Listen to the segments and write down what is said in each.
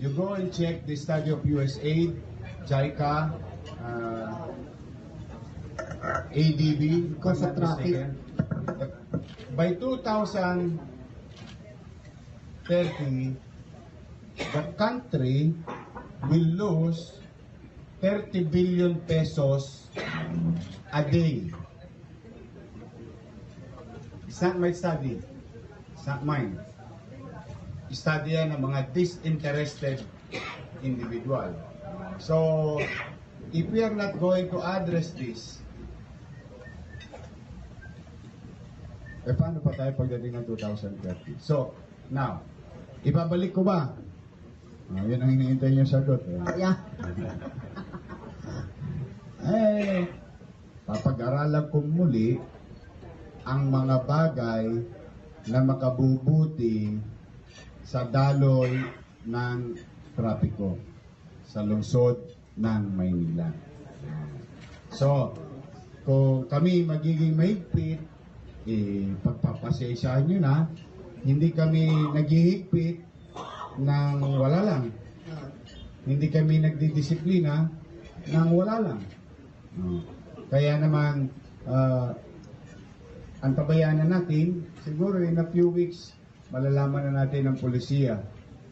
You go and check the study of USAID, JICA, ADB, Because of traffic. By 2030, the country will lose 30 billion pesos a day. It's not my study. It's not mine. Study yan ng mga disinterested individual. So, if we are not going to address this, paano pa tayo pagdating ng 2030? So, now, ibabalik ko ba? Yun ang hinihintay niyo sagot. Yeah. Papag-aralan ko muli ang mga bagay na makabubuti sa daloy ng trapiko sa lungsod ng Maynila. So, kung kami magiging mahigpit, pagpapasensyahan nyo na, hindi kami naghihigpit ng wala lang. Hindi kami nagdidisiplina ng wala lang. Kaya naman, antabayanan natin, siguro in a few weeks, malalaman na natin ang polisiya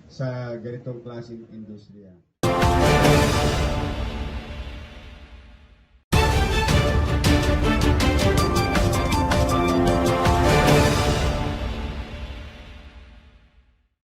sa ganitong klaseng industriya.